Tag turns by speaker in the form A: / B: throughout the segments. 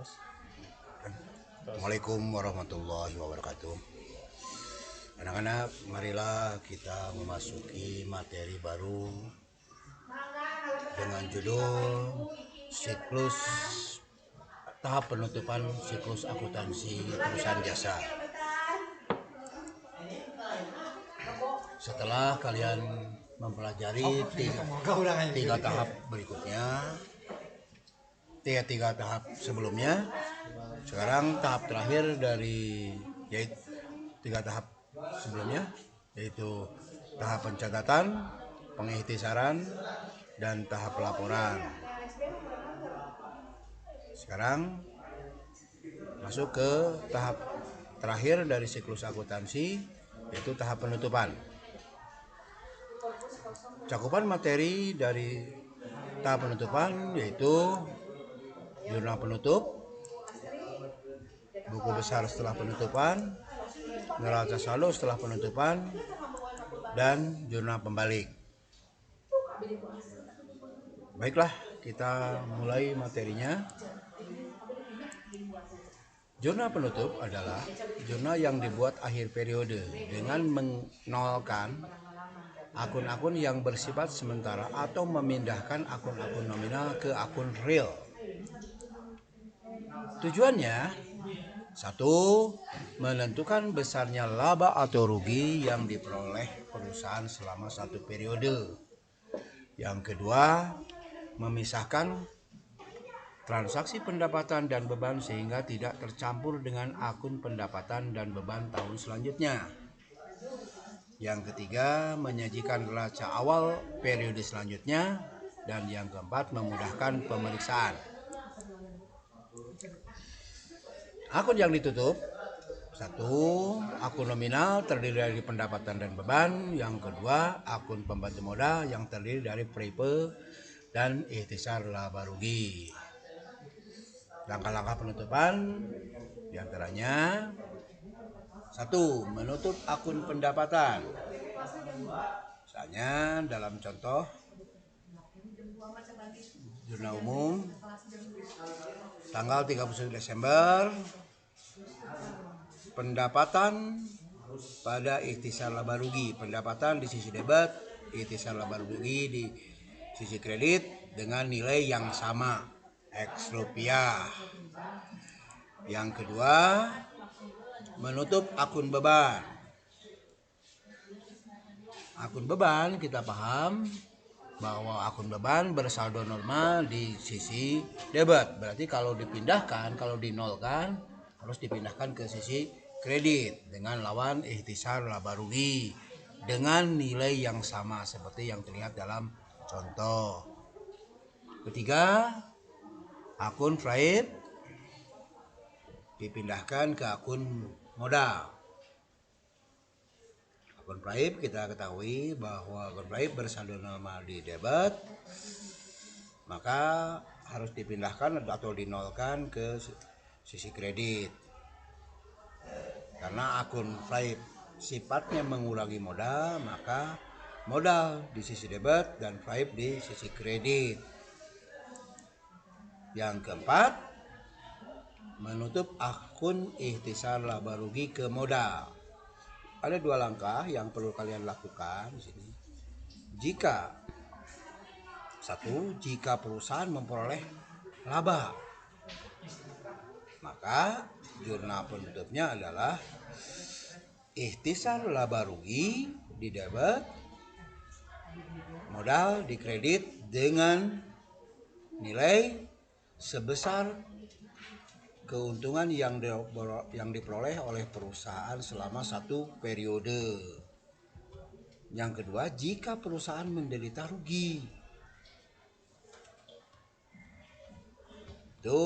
A: Assalamualaikum warahmatullahi wabarakatuh. Anak-anak, marilah kita memasuki materi baru dengan judul siklus tahap penutupan siklus akuntansi perusahaan jasa. Setelah kalian mempelajari tiga tahap berikutnya, tiga tahap sebelumnya, sekarang tahap terakhir dari yaitu tiga tahap sebelumnya, yaitu tahap pencatatan, pengikhtisaran, dan tahap pelaporan. Sekarang masuk ke tahap terakhir dari siklus akuntansi, yaitu tahap penutupan. Cakupan materi dari tahap penutupan yaitu jurnal penutup, buku besar setelah penutupan, neraca saldo setelah penutupan, dan jurnal pembalik. Baiklah, kita mulai materinya. Jurnal penutup adalah jurnal yang dibuat akhir periode dengan menolkan akun-akun yang bersifat sementara atau memindahkan akun-akun nominal ke akun real. Tujuannya, satu, menentukan besarnya laba atau rugi yang diperoleh perusahaan selama satu periode. Yang kedua, memisahkan transaksi pendapatan dan beban sehingga tidak tercampur dengan akun pendapatan dan beban tahun selanjutnya. Yang ketiga, menyajikan neraca awal periode selanjutnya. Dan yang keempat, memudahkan pemeriksaan. Akun yang ditutup, satu, akun nominal terdiri dari pendapatan dan beban. Yang kedua, akun pembantu modal yang terdiri dari PRIPE dan ikhtisar laba rugi. Langkah-langkah penutupan diantaranya: satu, menutup akun pendapatan. Misalnya dalam contoh jurnal umum tanggal 31 Desember, pendapatan pada ikhtisar laba rugi, pendapatan di sisi debit, ikhtisar laba rugi di sisi kredit dengan nilai yang sama, X rupiah. Yang kedua, menutup akun beban. Akun beban kita paham bahwa akun beban bersaldo normal di sisi debit. Berarti kalau dipindahkan, kalau dinolkan, harus dipindahkan ke sisi kredit dengan lawan ikhtisar laba rugi dengan nilai yang sama seperti yang terlihat dalam contoh. Ketiga, akun PRIPE dipindahkan ke akun modal. Akun PRIPE kita ketahui bahwa akun PRIPE bersaldo normal di debit, maka harus dipindahkan atau dinolkan ke sisi kredit. Karena akun PRIPE sifatnya mengurangi modal, maka modal di sisi debit dan PRIPE di sisi kredit. Yang keempat, menutup akun ikhtisar laba rugi ke modal. Ada dua langkah yang perlu kalian lakukan di sini. Jika perusahaan memperoleh laba, maka jurnal penutupnya adalah ikhtisar laba rugi di debit, modal di kredit dengan nilai sebesar keuntungan yang diperoleh oleh perusahaan selama satu periode. Yang kedua, jika perusahaan menderita rugi, itu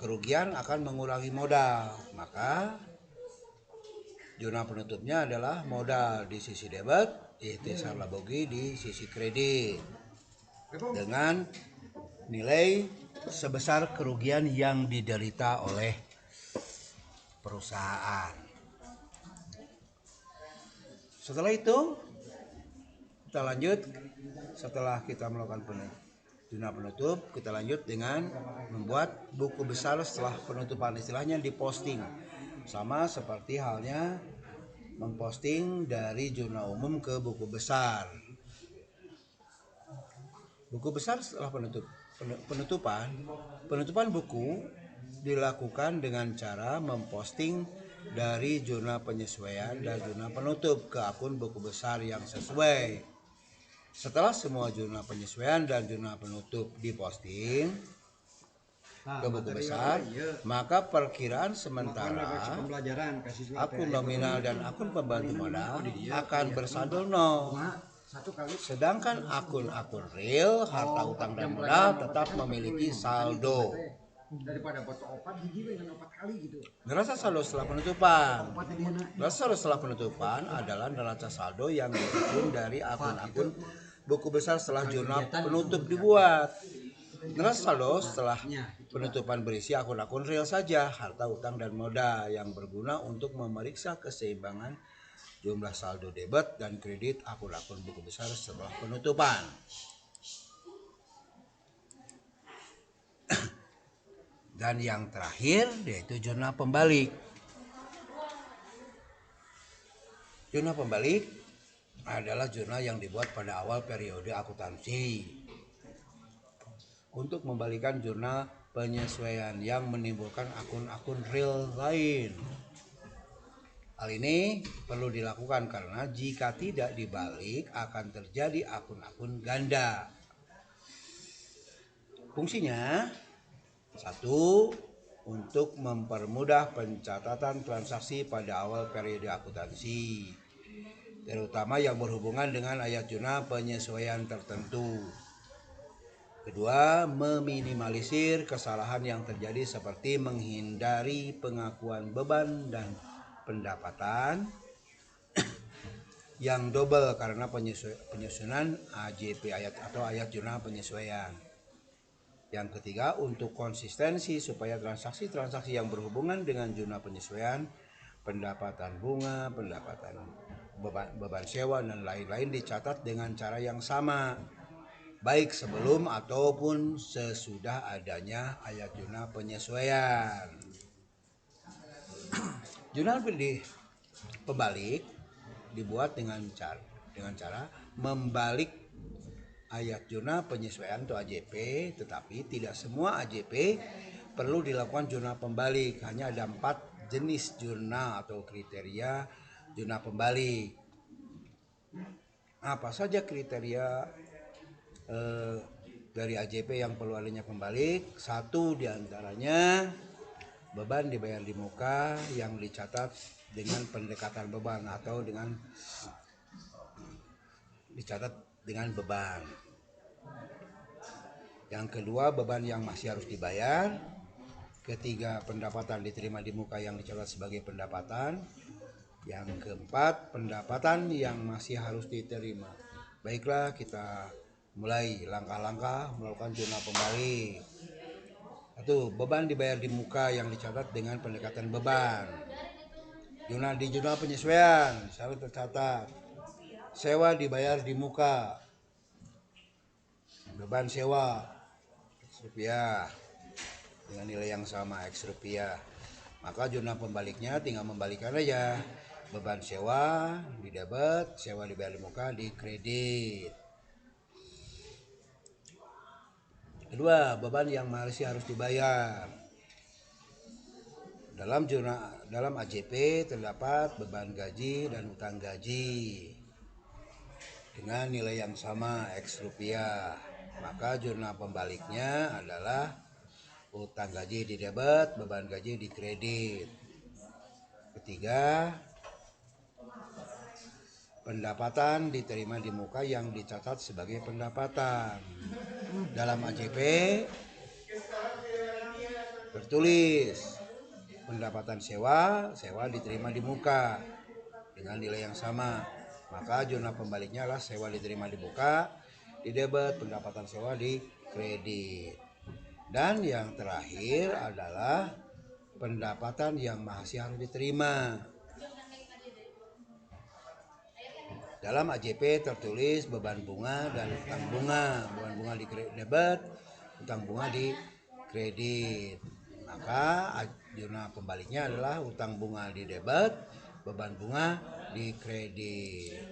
A: kerugian akan mengurangi modal, maka jurnal penutupnya adalah modal di sisi debit, ikhtisar laba rugi di sisi kredit dengan nilai sebesar kerugian yang diderita oleh perusahaan. Setelah itu kita lanjut, setelah kita melakukan Jurnal penutup kita lanjut dengan membuat buku besar setelah penutupan, istilahnya diposting. Sama seperti halnya memposting dari jurnal umum ke buku besar. Buku besar setelah penutupan buku dilakukan dengan cara memposting dari jurnal penyesuaian dan jurnal penutup ke akun buku besar yang sesuai. Setelah semua jurnal penyesuaian dan jurnal penutup diposting ke buku besar, maka perkiraan sementara akun nominal dan akun pembantu modal akan bersaldo 0. Sedangkan akun-akun real, harta utang dan modal tetap memiliki saldo. Neraca saldo setelah penutupan. Neraca saldo setelah penutupan adalah neraca saldo yang disusun dari akun-akun buku besar setelah jurnal penutup dibuat. Neraca saldo setelah penutupan berisi akun-akun real saja, harta utang dan modal yang berguna untuk memeriksa keseimbangan jumlah saldo debit dan kredit akun-akun buku besar setelah penutupan. Dan yang terakhir yaitu jurnal pembalik. Jurnal pembalik adalah jurnal yang dibuat pada awal periode akuntansi untuk membalikan jurnal penyesuaian yang menimbulkan akun-akun real lain. Hal ini perlu dilakukan karena jika tidak dibalik akan terjadi akun-akun ganda. Fungsinya, 1. Untuk mempermudah pencatatan transaksi pada awal periode akuntansi, terutama yang berhubungan dengan ayat jurnal penyesuaian tertentu. 2. Meminimalisir kesalahan yang terjadi seperti menghindari pengakuan beban dan pendapatan yang double karena penyusunan AJP atau ayat jurnal penyesuaian. Yang ketiga, untuk konsistensi supaya transaksi-transaksi yang berhubungan dengan jurnal penyesuaian, pendapatan bunga, pendapatan beban sewa dan lain-lain dicatat dengan cara yang sama, baik sebelum ataupun sesudah adanya ayat jurnal penyesuaian. Jurnal pembalik dibuat dengan cara membalik ayat jurnal penyesuaian atau AJP, tetapi tidak semua AJP perlu dilakukan jurnal pembalik. Hanya ada 4 jenis jurnal atau kriteria jurnal pembalik. Apa saja kriteria dari AJP yang perlu adanya pembalik? 1 diantaranya beban dibayar di muka yang dicatat dengan pendekatan beban atau dicatat dengan beban. Yang kedua, beban yang masih harus dibayar. Ketiga, pendapatan diterima di muka yang dicatat sebagai pendapatan. Yang keempat, pendapatan yang masih harus diterima. Baiklah, kita mulai langkah-langkah melakukan jurnal pembalik. 1. Beban dibayar di muka yang dicatat dengan pendekatan beban. Di jurnal penyesuaian selalu tercatat sewa dibayar di muka, beban sewa X rupiah dengan nilai yang sama X rupiah. Maka jurnal pembaliknya tinggal membalikkan aja, beban sewa di debit, sewa dibayar di muka di kredit. Kedua, beban yang masih harus dibayar. Dalam AJP terdapat beban gaji dan utang gaji dengan nilai yang sama X rupiah. Maka jurnal pembaliknya adalah utang gaji di debit, beban gaji di kredit. Ketiga, pendapatan diterima di muka yang dicatat sebagai pendapatan. Dalam AJP tertulis pendapatan sewa diterima di muka dengan nilai yang sama. Maka jurnal pembaliknya adalah sewa diterima di muka di debit, pendapatan sewa di kredit. Dan yang terakhir adalah pendapatan yang masih harus diterima. Dalam AJP tertulis beban bunga dan utang bunga. Beban bunga di debit, utang bunga di kredit. Maka jurnal pembaliknya adalah utang bunga di debit, beban bunga di kredit.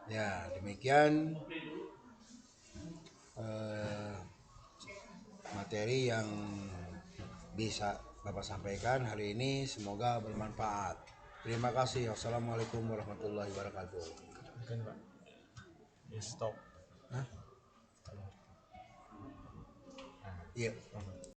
A: Ya, demikian materi yang bisa Bapak sampaikan hari ini, semoga bermanfaat. Terima kasih. Wassalamualaikum warahmatullahi wabarakatuh.
B: Mungkin Pak. Stop.
A: Iya.